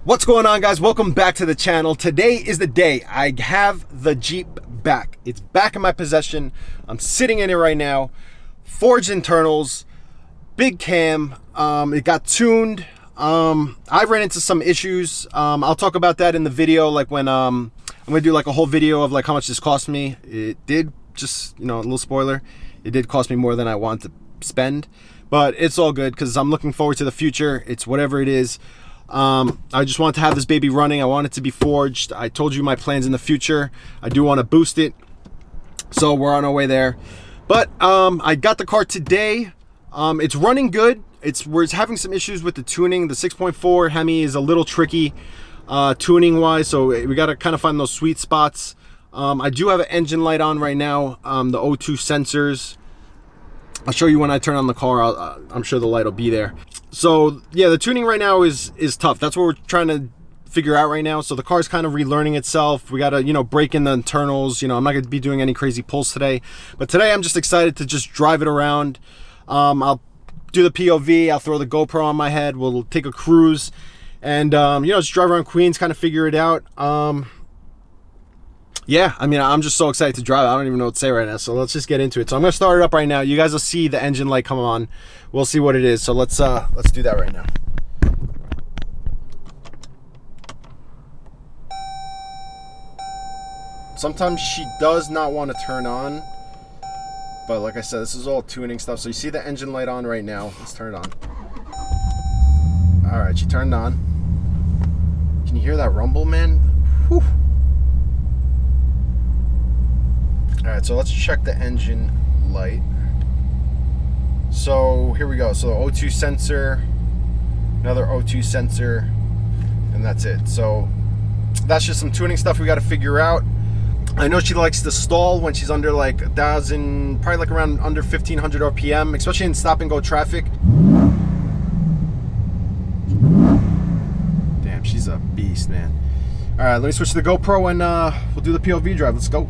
What's going on, guys? Welcome back to the channel. Today is the day I have the Jeep back. It's back in my possession. I'm sitting in it right now. Forged internals, big cam. It got tuned. I ran into some issues. I'll talk about that in the video, like when I'm gonna do like a whole video of like how much this cost me. It did, just, you know, a little spoiler, it did cost me more than I wanted to spend, but it's all good because I'm looking forward to the future. It's whatever it is. I just want to have this baby running. I want it to be forged. I told you my plans in the future. I do want to boost it, so we're on our way there. But I got the car today. It's running good. We're having some issues with the tuning. The 6.4 Hemi is a little tricky tuning wise, so we got to kind of find those sweet spots. I do have an engine light on right now, the O2 sensors. I'll show you when I turn on the car. I'm sure the light will be there. So yeah, the tuning right now is tough. That's what we're trying to figure out right now. So the car's kind of relearning itself. We got to, you know, break in the internals. You know, I'm not going to be doing any crazy pulls today, but today I'm just excited to just drive it around. I'll do the POV. I'll throw the GoPro on my head. We'll take a cruise and, you know, just drive around Queens, kind of figure it out. Yeah, I mean, I'm just so excited to drive. I don't even know what to say right now, so let's just get into it. So I'm gonna start it up right now. You guys will see the engine light come on. We'll see what it is. So let's do that right now. Sometimes she does not want to turn on, but like I said, this is all tuning stuff. So you see the engine light on right now. Let's turn it on. All right, she turned on. Can you hear that rumble, man? Whew. All right, so let's check the engine light. So here we go. So O2 sensor, another O2 sensor, and that's it. So that's just some tuning stuff we got to figure out. I know she likes to stall when she's under like 1,000, probably like around under 1,500 RPM, especially in stop and go traffic. Damn, she's a beast, man. All right, let me switch to the GoPro and we'll do the POV drive. Let's go.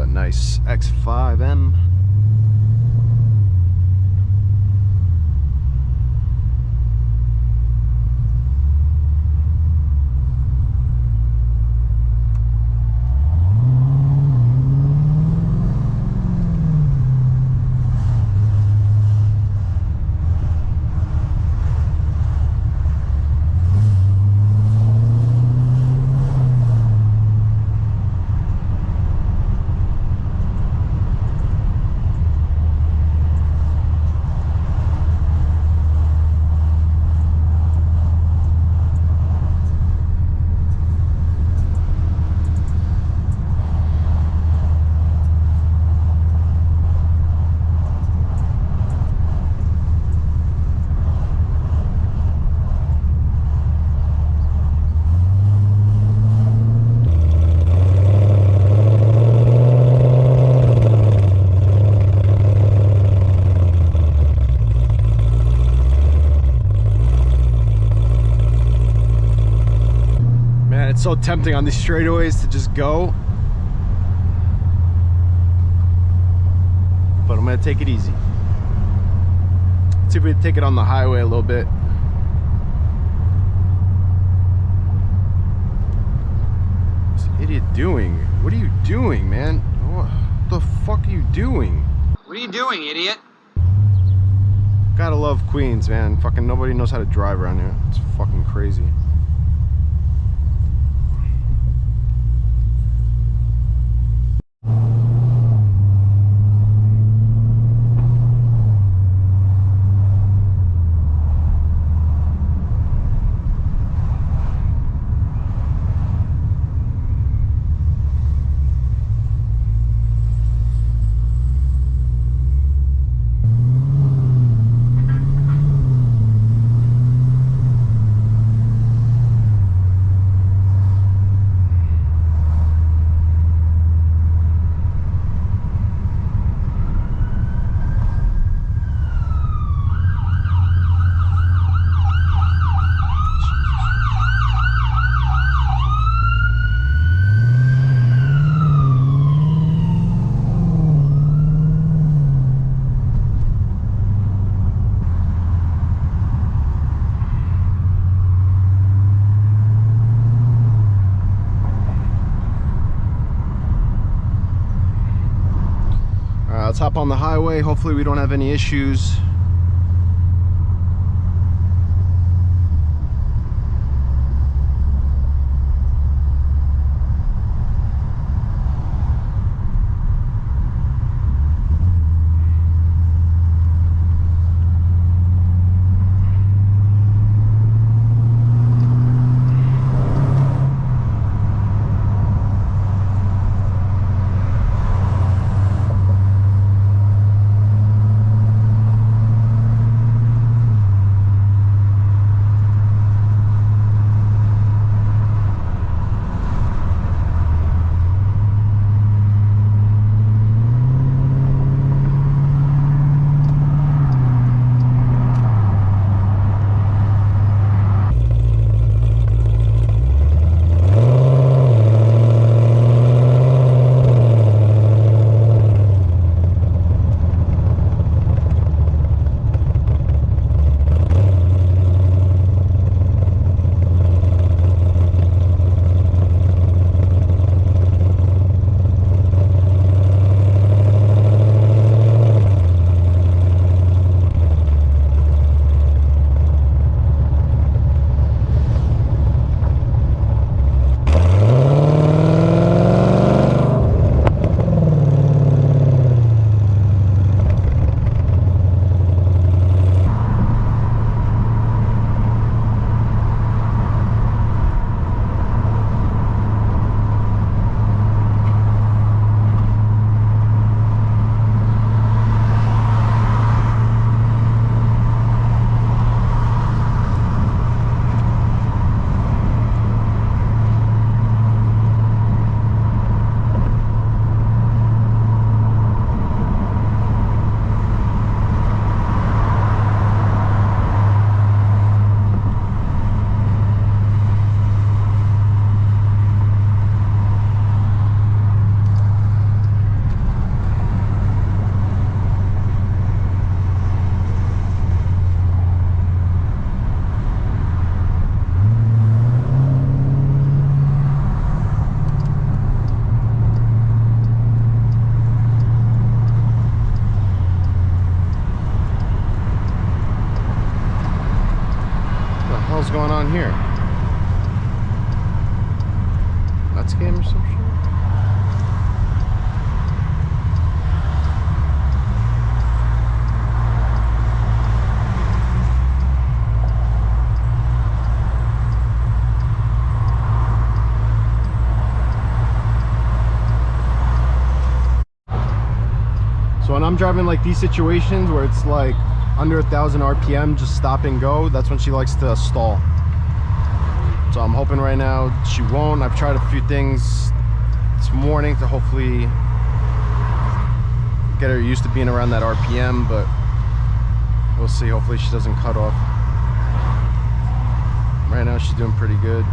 Nice X5M. so tempting on these straightaways to just go. But I'm gonna take it easy. Let's see if we can take it on the highway a little bit. What's this idiot doing? What are you doing, man? What the fuck are you doing? What are you doing, idiot? Gotta love Queens, man. Fucking nobody knows how to drive around here. It's fucking crazy. Let's hop on the highway. Hopefully we don't have any issues. Going on here? Let's game or some shit? So when I'm driving like these situations where it's like under 1,000 RPM, just stop and go, that's when she likes to stall. So I'm hoping right now she won't. I've tried a few things this morning to hopefully get her used to being around that RPM, but we'll see. Hopefully she doesn't cut off. Right now she's doing pretty good.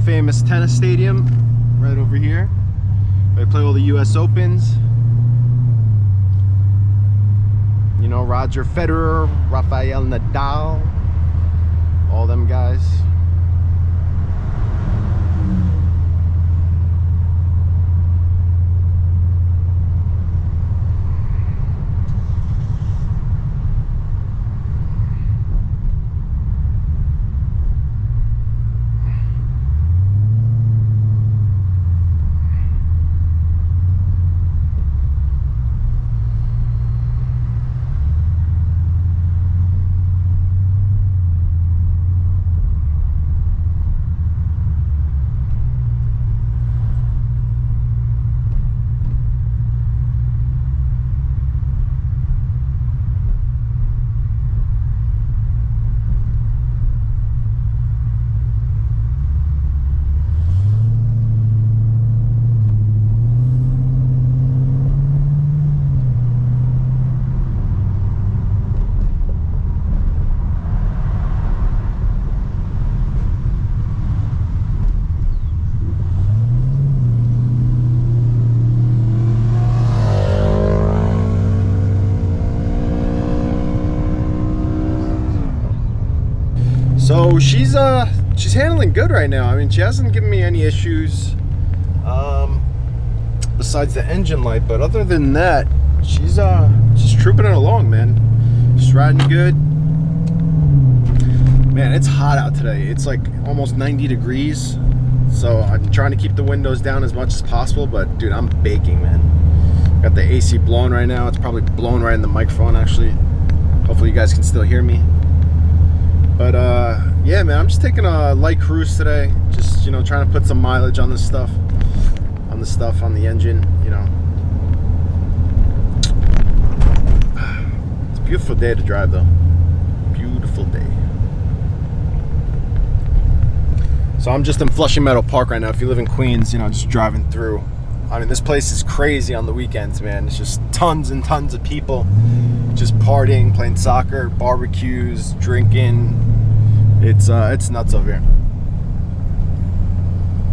famous tennis stadium right over here. They play all the US Opens. You know, Roger Federer, Rafael Nadal, all them guys. So she's handling good right now. I mean, she hasn't given me any issues besides the engine light, but other than that, she's trooping it along, man. She's riding good. Man, it's hot out today. It's like almost 90 degrees. So I'm trying to keep the windows down as much as possible, but dude, I'm baking, man. Got the AC blowing right now. It's probably blowing right in the microphone, actually. Hopefully you guys can still hear me. But yeah, man, I'm just taking a light cruise today. Just, you know, trying to put some mileage on this stuff, on the engine, you know. It's a beautiful day to drive, though. Beautiful day. So I'm just in Flushing Meadow Park right now. If you live in Queens, you know, just driving through. I mean, this place is crazy on the weekends, man. It's just tons and tons of people just partying, playing soccer, barbecues, drinking. It's nuts over here.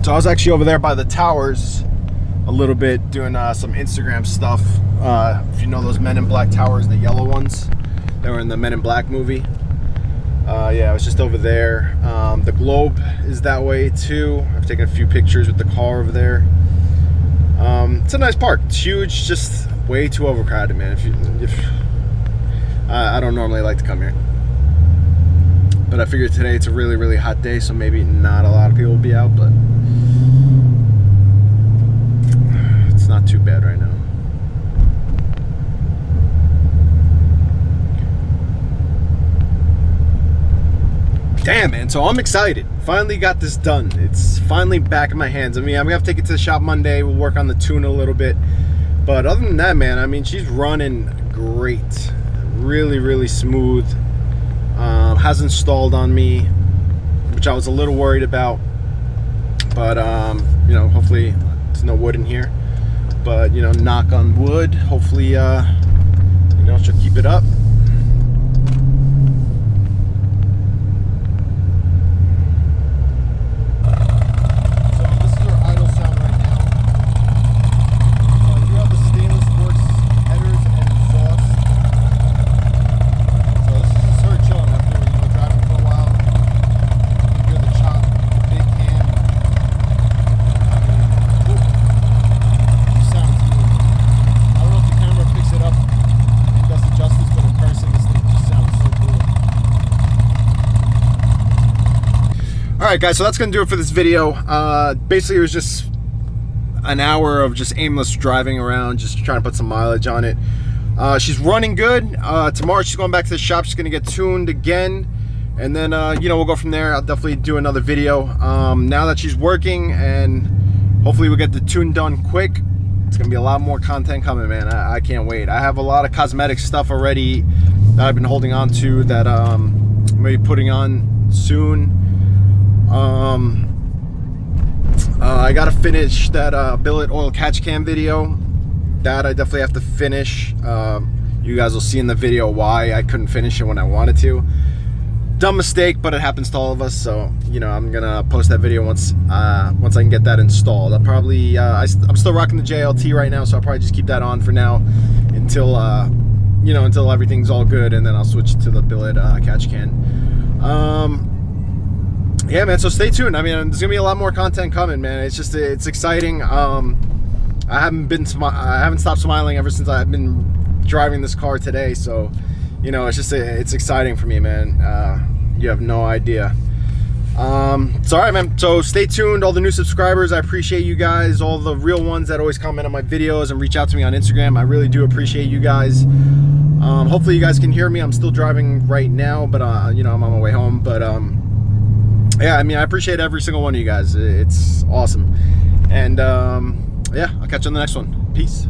So I was actually over there by the towers a little bit doing some Instagram stuff. If you know those Men in Black towers, the yellow ones, they were in the Men in Black movie. Yeah, I was just over there. The Globe is that way too. I've taken a few pictures with the car over there. It's a nice park. It's huge, just way too overcrowded, man. I don't normally like to come here, but I figured today it's a really, really hot day, so maybe not a lot of people will be out, but it's not too bad right now. Damn, man, so I'm excited. Finally got this done. It's finally back in my hands. I mean, I'm gonna have to take it to the shop Monday. We'll work on the tune a little bit, but other than that, man, I mean, she's running great. Really, really smooth. Hasn't stalled on me, which I was a little worried about, but you know, hopefully there's no wood in here, but you know, knock on wood, hopefully you know, she'll keep it up. Alright guys, so that's going to do it for this video. Basically it was just an hour of just aimless driving around, just trying to put some mileage on it. She's running good. Tomorrow she's going back to the shop. She's going to get tuned again. And then, you know, we'll go from there. I'll definitely do another video. Now that she's working, and hopefully we'll get the tune done quick. It's going to be a lot more content coming, man. I can't wait. I have a lot of cosmetic stuff already that I've been holding on to that I'm going to be putting on soon. I gotta finish that billet oil catch cam video. That I definitely have to finish. You guys will see in the video why I couldn't finish it when I wanted to. Dumb mistake, but it happens to all of us. So you know, I'm gonna post that video once I can get that installed. I'll probably I'm still rocking the JLT right now, so I'll probably just keep that on for now until you know, until everything's all good, and then I'll switch to the billet catch can. Yeah, man, so stay tuned. I mean, there's gonna be a lot more content coming, man. It's exciting. I haven't stopped smiling ever since I've been driving this car today. So you know, it's exciting for me, man. You have no idea. It's all right, man. So stay tuned. All the new subscribers, I appreciate you guys. All the real ones that always comment on my videos and reach out to me on Instagram, I really do appreciate you guys. Hopefully you guys can hear me. I'm still driving right now, but you know, I'm on my way home. But yeah, I mean, I appreciate every single one of you guys. It's awesome. And yeah, I'll catch you on the next one. Peace.